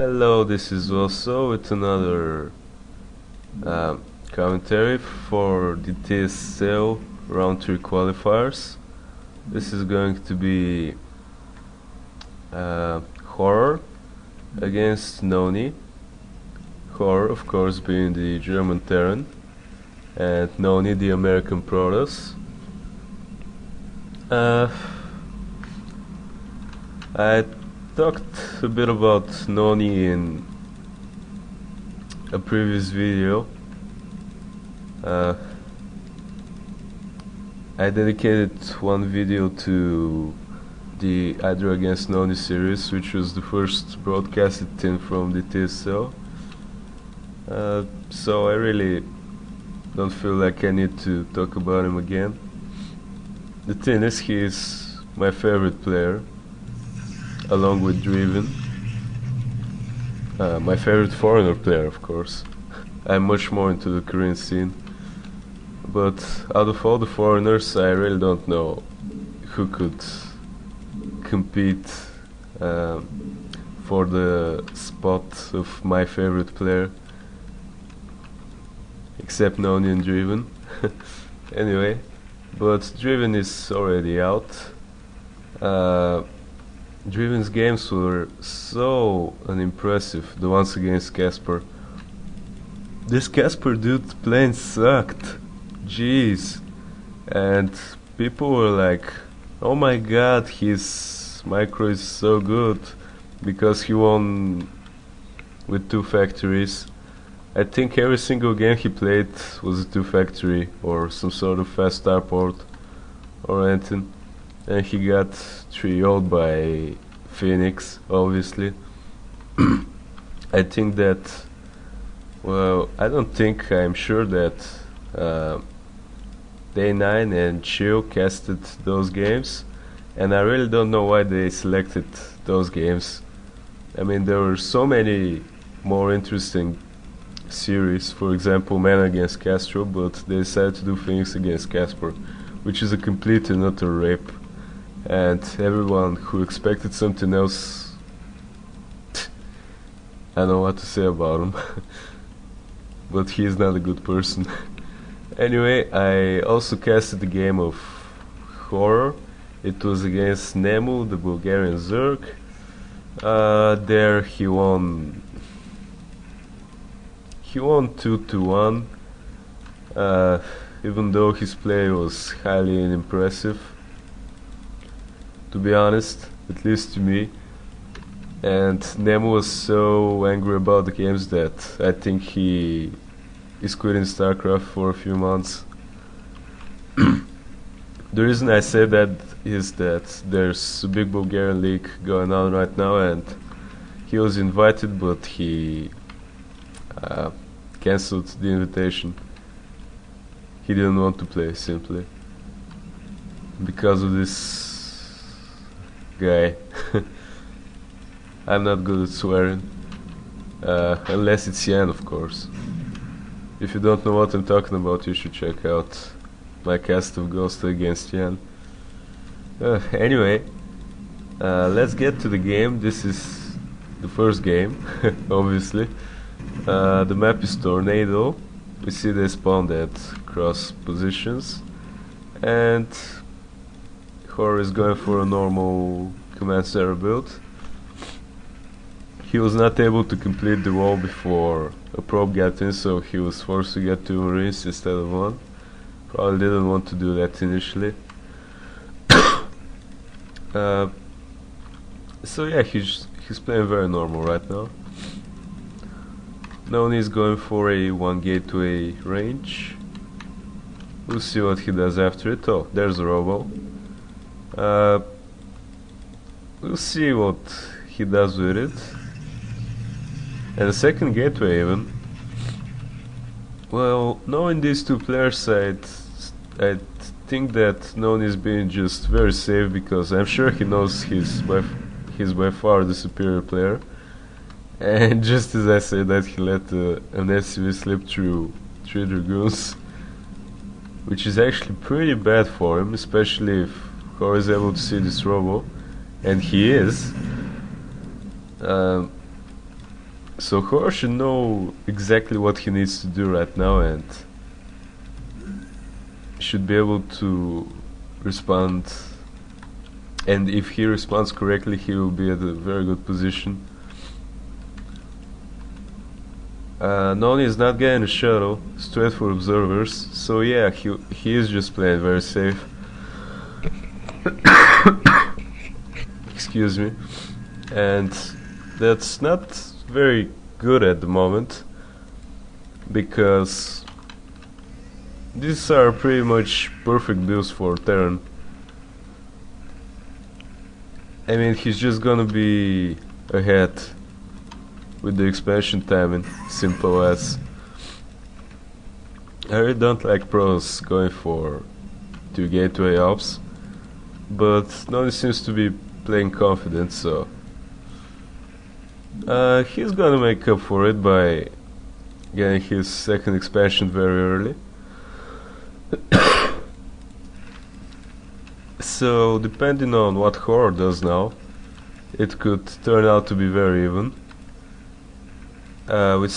Hello, this is also with another commentary for the TSL round 3 qualifiers. This is going to be HoRRoR against NonY. HoRRoR, of course, being the German Terran, and NonY the American Protoss. I talked a bit about NonY in a previous video. I dedicated one video to the Hydra against NonY series, which was the first broadcasted team from the TSL. So I really don't feel like I need to talk about him again. The thing is, he is my favorite player, along with Driven. My favorite foreigner player, of course. I'm much more into the Korean scene. But out of all the foreigners, I really don't know who could compete for the spot of my favorite player, except NonY and Driven. Anyway, but Driven is already out. Driven's games were so unimpressive, the ones against Casper. This Casper dude playing sucked. Jeez. And people were like, oh my god, his micro is so good, because he won with 2 factories. I think every single game he played was a 2 factory or some sort of fast starport or anything. And he got 3-0'd by Phoenix, obviously. I think that, well, I'm sure that Day9 and Chill casted those games, and I really don't know why they selected those games. I mean, there were so many more interesting series, for example, Man against Castro, but they decided to do Phoenix against Casper, which is a complete and utter rape. And everyone who expected something else, I don't know what to say about him. But he is not a good person. Anyway, I also casted the game of HoRRoR. It was against Nemu, the Bulgarian Zerg. There he won 2-1, even though his play was highly unimpressive, to be honest, at least to me. And Nemu was so angry about the games that I think he is quitting StarCraft for a few months. The reason I say that is that there's a big Bulgarian league going on right now, and he was invited, but he cancelled the invitation. He didn't want to play, simply because of this guy. I'm not good at swearing, unless it's Yan, of course. If you don't know what I'm talking about, you should check out my cast of Ghost against Yan. Anyway, let's get to the game. This is the first game, obviously. The map is Tornado. We see they spawned at cross positions, and HoRRoR is going for a normal command center build. He was not able to complete the wall before a probe got in, so he was forced to get 2 Marines instead of 1. Probably didn't want to do that initially. So yeah, he's playing very normal right now. NonY is going for a 1 gateway range. We'll see what he does after it. Oh, there's a robo. We'll see what he does with it. And a second gateway even. Well, knowing these two players, I think that NonY is being just very safe, because I'm sure he knows he's by far the superior player. And just as I say that, he let an SCV slip through 3 Dragoons, which is actually pretty bad for him, especially if HoRRoR is able to see this robo, and he is. So HoRRoR should know exactly what he needs to do right now and should be able to respond, and if he responds correctly he will be at a very good position. NonY is not getting a shuttle, straight for observers, so yeah, he is just playing very safe. Excuse me. And that's not very good at the moment, because these are pretty much perfect builds for Terran. I mean, he's just gonna be ahead with the expansion timing, simple as. I really don't like pros going for 2 gateway ops, but NonY seems to be playing confident, so he's gonna make up for it by getting his second expansion very early. So depending on what HoRRoR does now, it could turn out to be very even. With